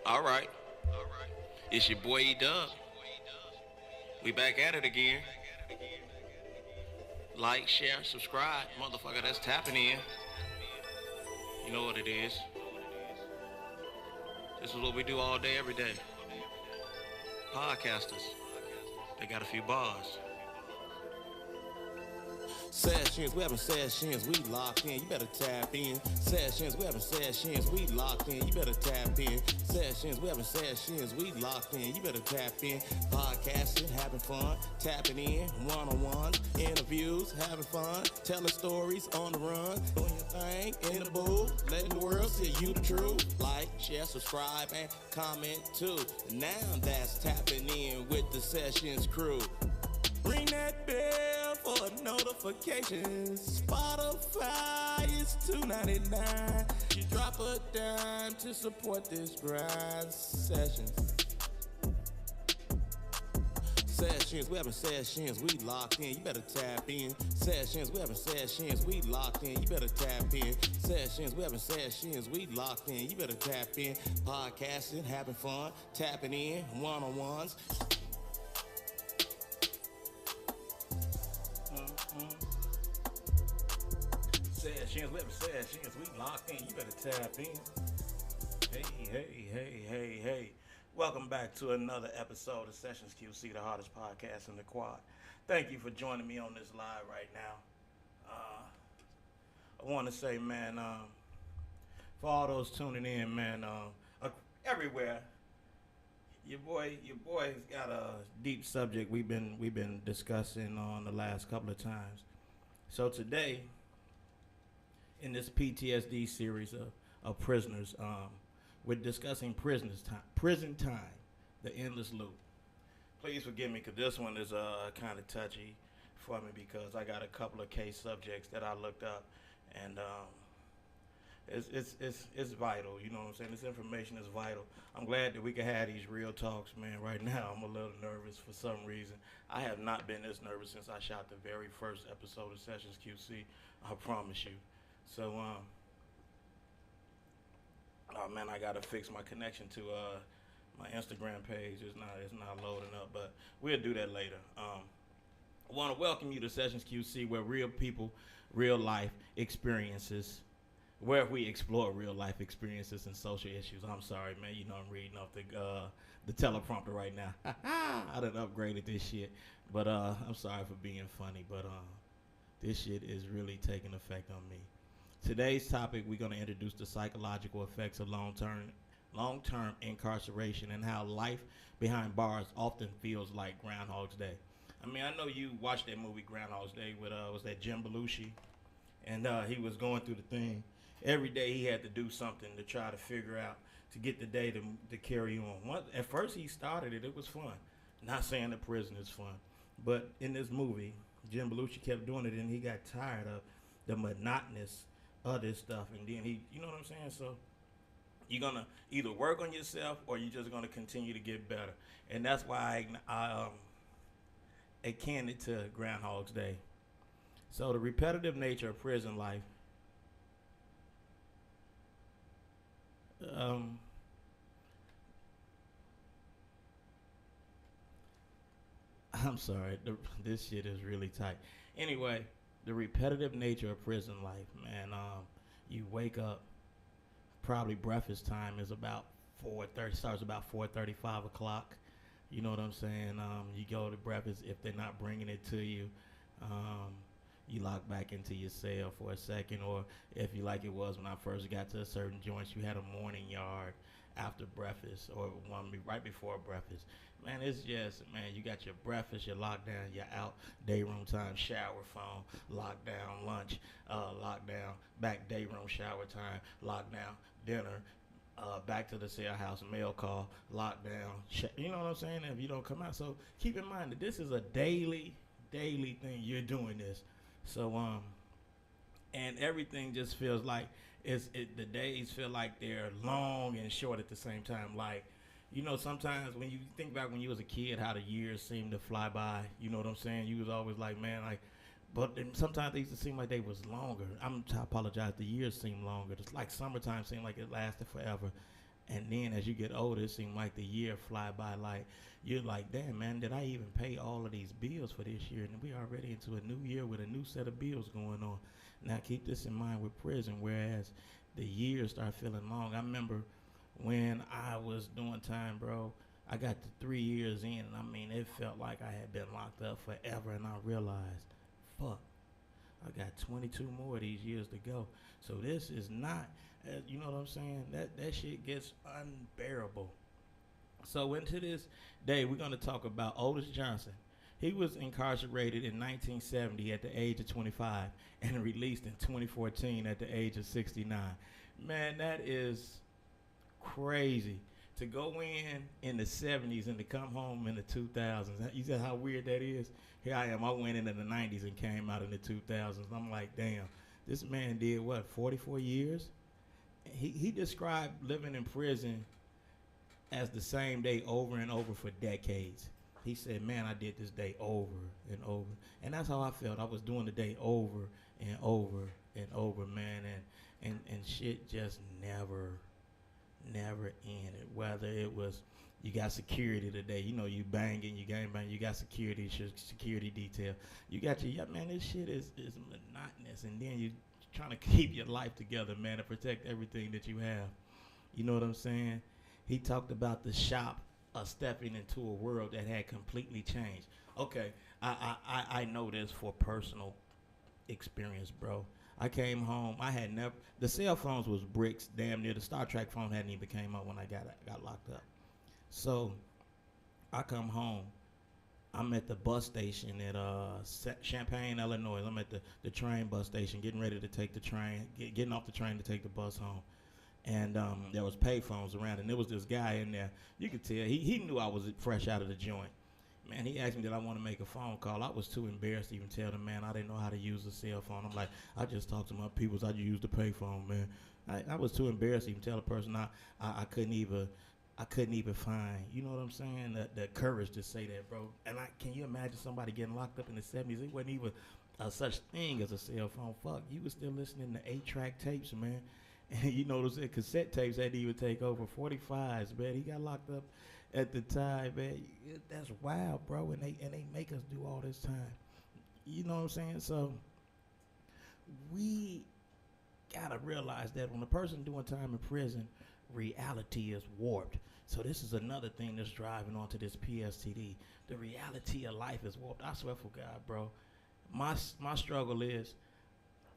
All right. It's your boy E Dub. We back at it again. Like, share, subscribe. Motherfucker, that's tapping in. You know what it is. This is what we do all day, every day. Podcasters. They got a few bars. Sessions, we having sessions, we locked in, you better tap in. Sessions, we having sessions, we locked in, you better tap in. Sessions, we having sessions, we locked in, you better tap in. Podcasting, having fun, tapping in, one-on-ones, interviews, having fun, telling stories on the run, doing your thing in the booth, letting the world see you the truth. Like, share, subscribe, and comment too. Now that's tapping in with the Sessions crew. Ring that bell for notifications. Spotify is $2.99. You drop a dime to support this grind. Sessions, we having sessions, we locked in, you better tap in. Sessions, we having sessions, we locked in, you better tap in. Sessions, we having sessions, we locked in, you better tap in. Podcasting, having fun, tapping in, one-on-ones. Sessions, we having sessions, we locked in, you better tap in. Hey. Welcome back to another episode of Sessions QC, the hottest podcast in the quad. Thank you for joining me on this live right now. I want to say, man, for all those tuning in, man, everywhere, your boy's got a deep subject we've been discussing on the last couple of times. So today, in this PTSD series of prisoners, we're discussing prison time, the endless loop. Please forgive me, because this one is kind of touchy for me, because I got a couple of case subjects that I looked up, and it's vital. You know what I'm saying? This information is vital. I'm glad that we can have these real talks, man. Right now, I'm a little nervous for some reason. I have not been this nervous since I shot the very first episode of Sessions QC. I promise you. So, oh man, I gotta fix my connection to my Instagram page. It's not loading up, but we'll do that later. I want to welcome you to Sessions QC, where real people, real life experiences, where we explore real life experiences and social issues. I'm sorry, man. You know I'm reading off the teleprompter right now. I done upgraded this shit, but I'm sorry for being funny, but this shit is really taking effect on me. Today's topic, we're going to introduce the psychological effects of long-term incarceration and how life behind bars often feels like Groundhog's Day. I mean, I know you watched that movie Groundhog's Day with was that Jim Belushi, and he was going through the thing. Every day he had to do something to try to figure out to get the day to carry on. At first he started it was fun. Not saying the prison is fun, but in this movie, Jim Belushi kept doing it, and he got tired of the monotonous of this stuff, and then you know what I'm saying? So you're gonna either work on yourself, or you're just gonna continue to get better, and that's why I akin it to Groundhog's Day. So the repetitive nature of prison life. I'm sorry, this shit is really tight. Anyway, the repetitive nature of prison life, man. You wake up, probably breakfast time is about 4:30, starts about 4:30, 5 o'clock. You know what I'm saying? You go to breakfast. If they're not bringing it to you, you lock back into your cell for a second. Or if you like it was when I first got to a certain joints, you had a morning yard after breakfast, or one right before breakfast. Man, it's just, man, you got your breakfast, your lockdown, your out, day room time, shower, phone, lockdown, lunch, lockdown, back day room, shower time, lockdown, dinner, back to the cell house, mail call, lockdown. You know what I'm saying? If you don't come out. So keep in mind that this is a daily thing. You're doing this. So, and everything just feels like the days feel like they're long and short at the same time. Like, you know, sometimes when you think back when you was a kid, how the years seemed to fly by. You know what I'm saying? You was always like, man, like, but then sometimes they used to seem like they was longer. I apologize. The years seem longer. It's like summertime seemed like it lasted forever, And then as you get older, it seems like the year fly by. Like you're like, damn man, did I even pay all of these bills for this year? And we already into a new year with a new set of bills going on. Now keep this in mind with prison, whereas the years start feeling long. I remember when I was doing time, bro. I got to 3 years in, and I mean, it felt like I had been locked up forever, and I realized, fuck, I got 22 more of these years to go. So this is not, you know what I'm saying? That shit gets unbearable. So into this day, we're gonna talk about Otis Johnson. He was incarcerated in 1970 at the age of 25 and released in 2014 at the age of 69. Man, that is crazy to go in the 70s and to come home in the 2000s. You said how weird that is? Here I am. I went in the 90s and came out in the 2000s. I'm like, damn, this man did what, 44 years? He described living in prison as the same day over and over for decades. He said, man, I did this day over and over. And that's how I felt. I was doing the day over and over and over, man. And shit just never ended. Whether it was you got security today, you know, you banging, you gang bang, you got security, security detail. You got your, yeah, man, this shit is monotonous. And then you trying to keep your life together, man, and protect everything that you have. You know what I'm saying? He talked about the shop stepping into a world that had completely changed. Okay, I know this for personal experience, bro. I came home. I had never. The cell phones was bricks, damn near. The Star Trek phone hadn't even came out when I got locked up. So I come home. I'm at the bus station at Champaign, Illinois. I'm at the train bus station, getting ready to take the train, getting off the train to take the bus home. And there was payphones around, and there was this guy in there. You could tell he knew I was fresh out of the joint. Man, he asked me did I want to make a phone call. I was too embarrassed to even tell the man I didn't know how to use a cell phone. I'm like, I just talked to my peoples. I use the payphone, man. I was too embarrassed to even tell a person I couldn't even find, you know what I'm saying, the courage to say that, bro. And can you imagine somebody getting locked up in the 70s? It wasn't even such thing as a cell phone. Fuck, you was still listening to 8-track tapes, man. And you know those cassette tapes had to even take over 45s, man. He got locked up at the time, man. That's wild, bro. And they make us do all this time. You know what I'm saying? So we gotta realize that when a person doing time in prison, reality is warped. So this is another thing that's driving onto this PSTD. The reality of life is warped. I swear for God, bro. My struggle is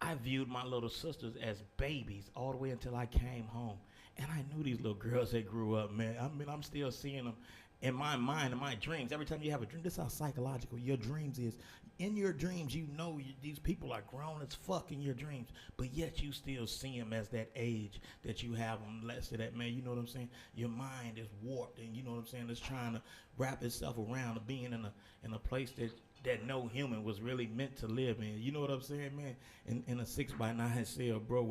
I viewed my little sisters as babies all the way until I came home. And I knew these little girls that grew up, man. I mean, I'm still seeing them in my mind, in my dreams. Every time you have a dream, this is how psychological your dreams is. In your dreams, you know these people are grown as fuck in your dreams, but yet you still see them as that age that you have them less of that, man. You know what I'm saying? Your mind is warped, and you know what I'm saying? It's trying to wrap itself around being in a place that no human was really meant to live in. You know what I'm saying, man? In a 6x9 cell, bro,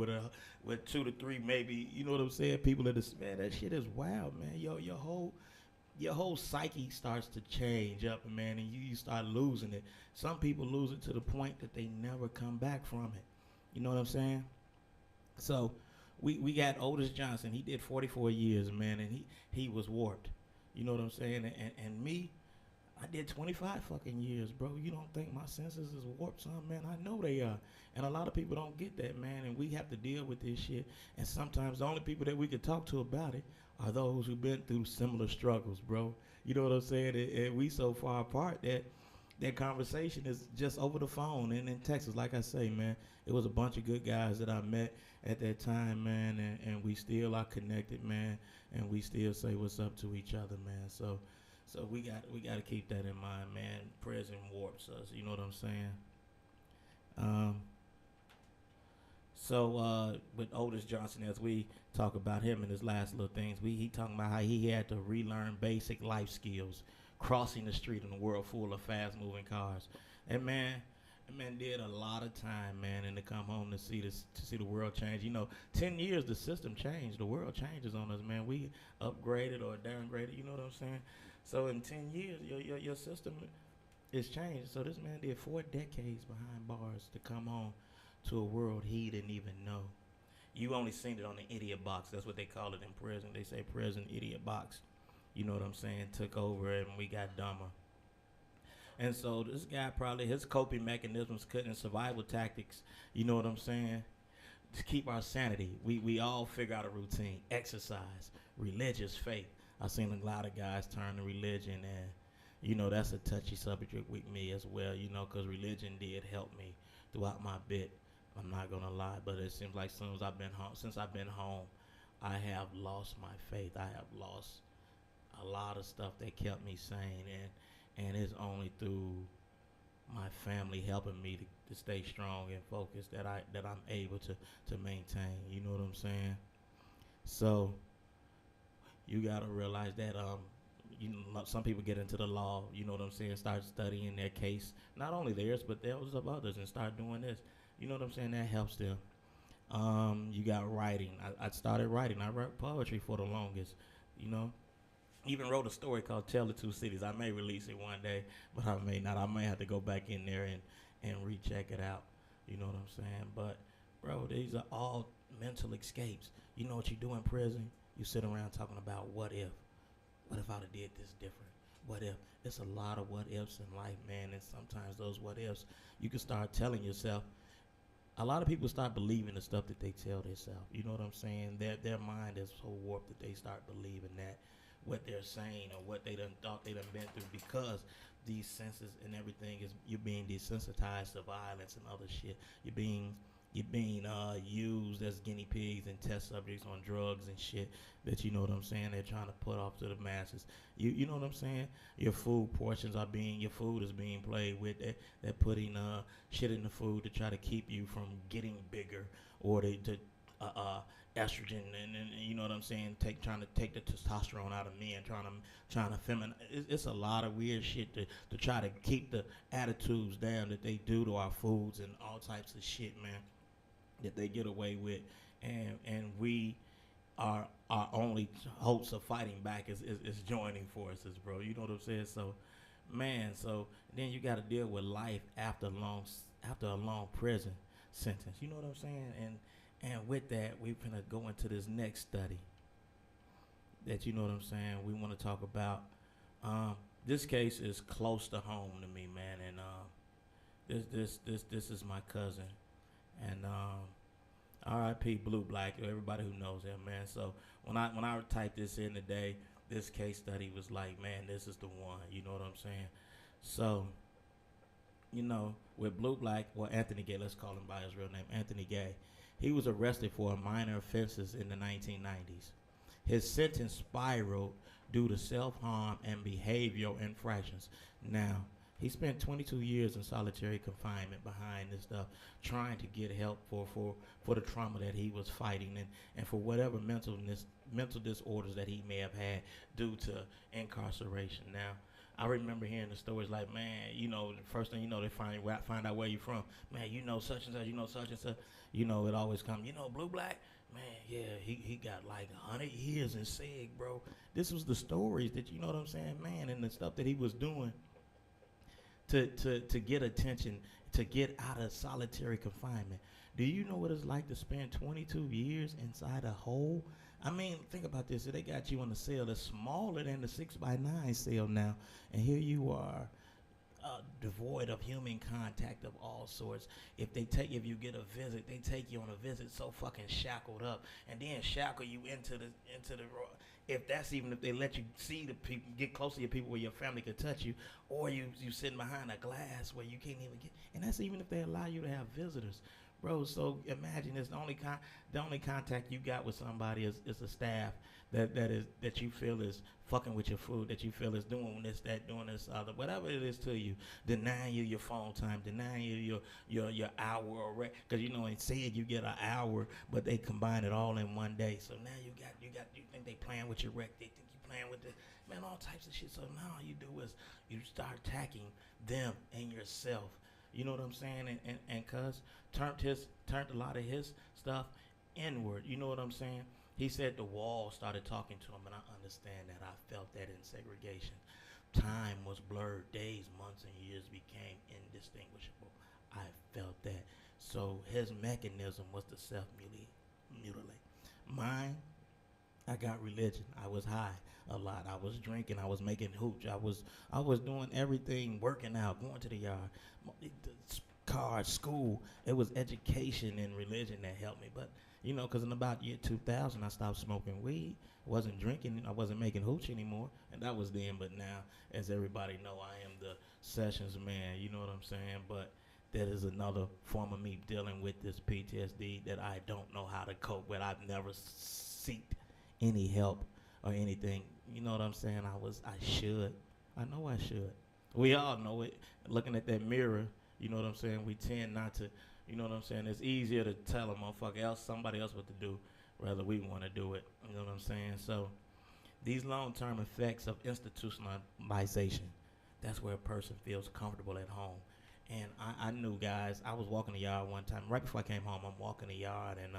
with 2 to 3 maybe. You know what I'm saying? People that man, that shit is wild, man. Your whole psyche starts to change up, man, and you start losing it. Some people lose it to the point that they never come back from it. You know what I'm saying? So we got Otis Johnson. He did 44 years, man, and he was warped. You know what I'm saying? And me, I did 25 fucking years, bro. You don't think my senses is warped, son? Man, I know they are. And a lot of people don't get that, man, and we have to deal with this shit. And sometimes the only people that we can talk to about it are those who've been through similar struggles, bro. You know what I'm saying? And we so far apart that conversation is just over the phone and in Texas. Like I say, man, it was a bunch of good guys that I met at that time, man, and we still are connected, man, and we still say what's up to each other, man. So we got to keep that in mind, man. Prison warps us. You know what I'm saying? With Otis Johnson, as we talk about him and his last little things, he talking about how he had to relearn basic life skills, crossing the street in a world full of fast-moving cars. And man, that man did a lot of time, man, and to come home to see the world change. You know, 10 years the system changed, the world changes on us, man. We upgraded or downgraded. You know what I'm saying? So in 10 years, your system is changed. So this man did 4 decades behind bars to come home to a world he didn't even know. You only seen it on the idiot box. That's what they call it in prison. They say prison idiot box. You know what I'm saying? Took over and we got dumber. And so this guy probably his coping mechanisms, cutting survival tactics. You know what I'm saying? To keep our sanity. We all figure out a routine. Exercise, religious faith. I've seen a lot of guys turn to religion, and you know that's a touchy subject with me as well. You know, because religion did help me throughout my bit. I'm not gonna lie, but it seems like since I've been home, I have lost my faith. I have lost a lot of stuff that kept me sane, and it's only through my family helping me to stay strong and focused that I'm able to maintain. You know what I'm saying? So you gotta realize that some people get into the law. You know what I'm saying? Start studying their case, not only theirs but those of others, and start doing this. You know what I'm saying? That helps them. You got writing. I started writing. I wrote poetry for the longest. You know, even wrote a story called "Tell the Two Cities." I may release it one day, but I may not. I may have to go back in there and recheck it out. You know what I'm saying? But bro, these are all mental escapes. You know what you do in prison? You sit around talking about what if. What if I'd have did this different? What if? It's a lot of what ifs in life, man. And sometimes those what ifs, you can start telling yourself. A lot of people start believing the stuff that they tell themselves. You know what I'm saying? Their mind is so warped that they start believing that what they're saying or what they done thought they done been through, because these senses and everything is, you're being desensitized to violence and other shit. You're being used as guinea pigs and test subjects on drugs and shit that, you know what I'm saying, they're trying to put off to the masses. You know what I'm saying? Your food portions your food is being played with. They're putting shit in the food to try to keep you from getting bigger, or to estrogen and you know what I'm saying, trying to take the testosterone out of men, trying to feminize. It's a lot of weird shit to try to keep the attitudes down that they do to our foods and all types of shit, man, that they get away with, and we our only hopes of fighting back is joining forces, bro. You know what I'm saying? So, man, so then you got to deal with life after a long prison sentence. You know what I'm saying? And with that, we're gonna go into this next study that, you know what I'm saying, we want to talk about. This case is close to home to me, man, and this is my cousin, and R.I.P. Blue Black, everybody who knows him, man. So when I typed this in today, this case study was like, man, this is the one. You know what I'm saying? So, you know, with Blue Black, well, Anthony Gay, let's call him by his real name, Anthony Gay. He was arrested for minor offenses in the 1990s. His sentence spiraled due to self-harm and behavioral infractions. Now, he spent 22 years in solitary confinement behind this stuff, trying to get help for the trauma that he was fighting, and for whatever mental disorders that he may have had due to incarceration. Now, I remember hearing the stories like, man, you know, the first thing you know, they find out where you're from. Man, you know such and such, you know such and such. You know, it always comes, you know, Blue Black? Man, yeah, he got like 100 years in SIG, bro. This was the stories that, you know what I'm saying, man, and the stuff that he was doing to get attention, to get out of solitary confinement. Do you know what it's like to spend 22 years inside a hole? I mean, think about this. They got you in a cell that's smaller than the 6x9 cell now, and here you are, devoid of human contact of all sorts. If you get a visit, they take you on a visit so fucking shackled up, and then shackle you into the. If they let you see the people, get close to your people where your family could touch you, or you sitting behind a glass where you can't even get, and that's even if they allow you to have visitors, bro. So imagine this: the only contact you got with somebody is a staff that you feel is fucking with your food, that you feel is doing this, other, whatever it is to you, denying you your phone time, denying you your hour, because you know in SIG you get an hour, but they combine it all in one day. So now you think they playing with your rec, they think you playing with all types of shit. So now all you do is you start attacking them and yourself. You know what I'm saying? And cuz turned a lot of his stuff inward. You know what I'm saying? He said the wall started talking to him, and I understand that. I felt that in segregation. Time was blurred. Days, months, and years became indistinguishable. I felt that. So his mechanism was to self-mutilate. mutilate. Mine, I got religion. I was high a lot. I was drinking. I was making hooch. I was doing everything, working out, going to the yard, car, school. It was education and religion that helped me. But because in about year 2000, I stopped smoking weed. Wasn't drinking. I wasn't making hooch anymore, and that was then. But now, as everybody know, I am the sessions man. You know what I'm saying? But that is another form of me dealing with this PTSD that I don't know how to cope with. I've never seeked any help or anything. You know what I'm saying? I should. I know I should. We all know it. Looking at that mirror, you know what I'm saying? We tend not to, you know what I'm saying? It's easier to tell a motherfucker else, somebody else what to do, rather we want to do it. You know what I'm saying? So these long-term effects of institutionalization, that's where a person feels comfortable at home. And I knew, guys, I was walking the yard one time. Right before I came home, I'm walking the yard, and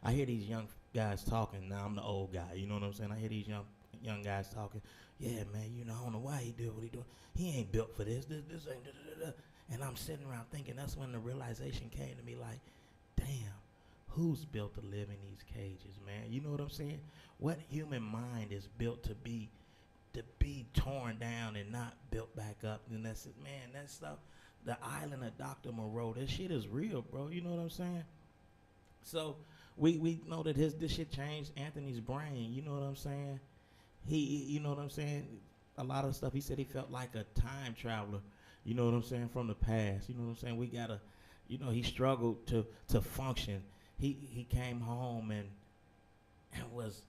I hear these young guys talking. Now, I'm the old guy, you know what I'm saying? I hear these young guys talking. Yeah, man, I don't know why he do what he do. He ain't built for this. This ain't da-da-da-da. And I'm sitting around thinking, that's when the realization came to me, like, damn, who's built to live in these cages, man? You know what I'm saying? What human mind is built to be torn down and not built back up? And that's it, man. That stuff, the island of Dr. Moreau, this shit is real, bro. You know what I'm saying? So we know that this shit changed Anthony's brain. You know what I'm saying? You know what I'm saying? A lot of stuff, he said he felt like a time traveler. You know what I'm saying? From the past. You know what I'm saying? We gotta, he struggled to function. He came home and was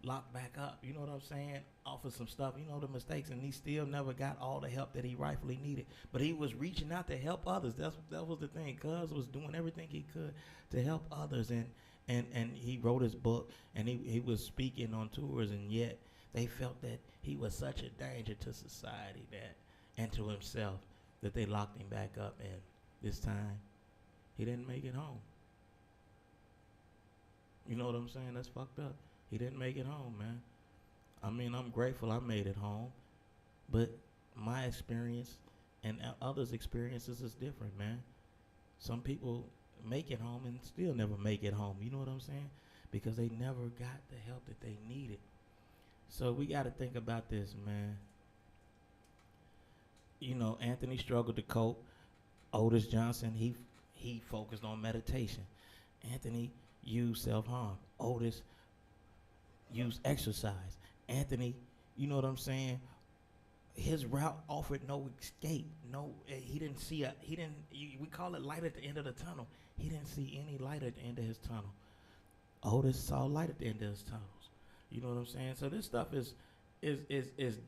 locked back up. You know what I'm saying? Offered some stuff. The mistakes, and he still never got all the help that he rightfully needed. But he was reaching out to help others. That was the thing. Cuz was doing everything he could to help others, and he wrote his book, and he was speaking on tours, and yet they felt that he was such a danger to society and to himself that they locked him back up, and this time he didn't make it home. You know what I'm saying? That's fucked up. He didn't make it home, man. I mean, I'm grateful I made it home, but my experience and others' experiences is different, man. Some people make it home and still never make it home. You know what I'm saying? Because they never got the help that they needed. So we got to think about this, man. Anthony struggled to cope. Otis Johnson, he focused on meditation. Anthony used self-harm. Otis used exercise. Anthony, you know what I'm saying? His route offered no escape. He didn't see we call it light at the end of the tunnel. He didn't see any light at the end of his tunnel. Otis saw light at the end of his tunnels. You know what I'm saying? So this stuff is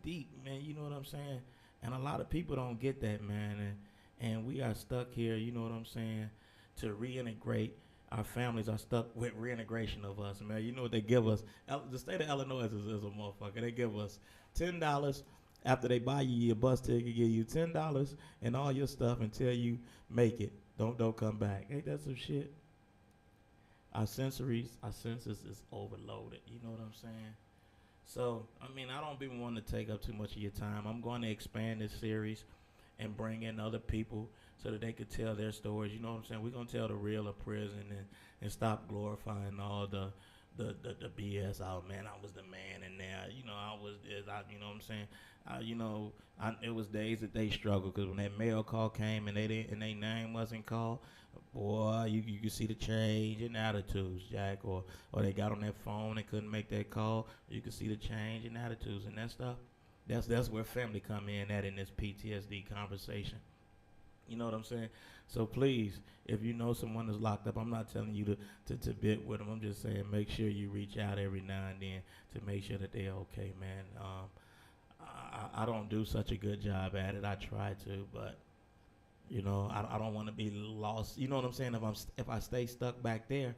deep, man. You know what I'm saying? And a lot of people don't get that, man. And we are stuck here, you know what I'm saying, to reintegrate. Our families are stuck with reintegration of us, man. You know what they give us? The state of Illinois is a motherfucker. They give us $10 after they buy you your bus ticket, give you $10 and all your stuff until you make it. Don't come back. Ain't that some shit? Our senses is overloaded. You know what I'm saying? So, I mean, I don't be wanting to take up too much of your time. I'm going to expand this series and bring in other people so that they could tell their stories. You know what I'm saying? We're going to tell the real of prison and stop glorifying all the BS out, man. I was the man in there. I was this. You know what I'm saying? It was days that they struggled because when that mail call came and their name wasn't called, boy, you could see the change in attitudes, Jack. Or they got on their phone and couldn't make that call. You could see the change in attitudes and that stuff. That's where family come in this PTSD conversation. You know what I'm saying? So please, if you know someone is locked up, I'm not telling you to bid with them. I'm just saying make sure you reach out every now and then to make sure that they're okay, man. I don't do such a good job at it. I try to, but I don't want to be lost. You know what I'm saying? If I stay stuck back there,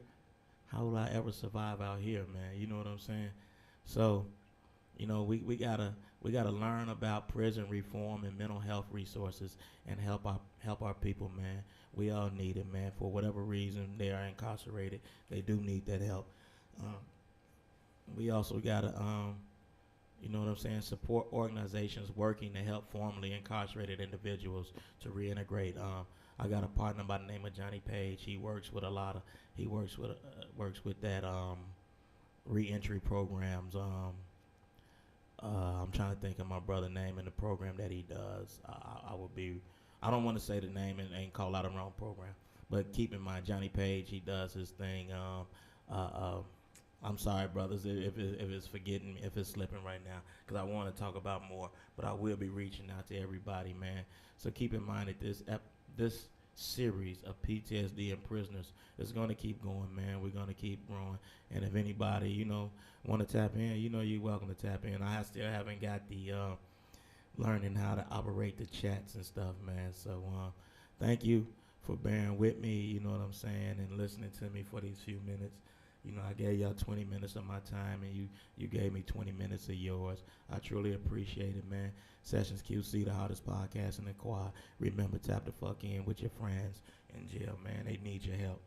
how will I ever survive out here, man? You know what I'm saying? So, we gotta learn about prison reform and mental health resources and help our people, man. We all need it, man. For whatever reason they are incarcerated, they do need that help. We also gotta, you know what I'm saying, support organizations working to help formerly incarcerated individuals to reintegrate. I got a partner by the name of Johnny Page. He works with a lot of. He works with that reentry programs. I'm trying to think of my brother name in the program that he does. I will be. I don't want to say the name and call out the wrong program, but keep in mind Johnny Page. He does his thing. I'm sorry, brothers, if it's forgetting me, if it's slipping right now, because I want to talk about more, but I will be reaching out to everybody, man. So keep in mind that this series of PTSD and prisoners is going to keep going, man. We're going to keep growing, and if anybody, want to tap in, you're welcome to tap in. I still haven't got the learning how to operate the chats and stuff, man. So thank you for bearing with me, you know what I'm saying, and listening to me for these few minutes. I gave y'all 20 minutes of my time, and you gave me 20 minutes of yours. I truly appreciate it, man. Sessions QC, the hottest podcast in the quad. Remember, tap the fuck in with your friends in jail, man. They need your help.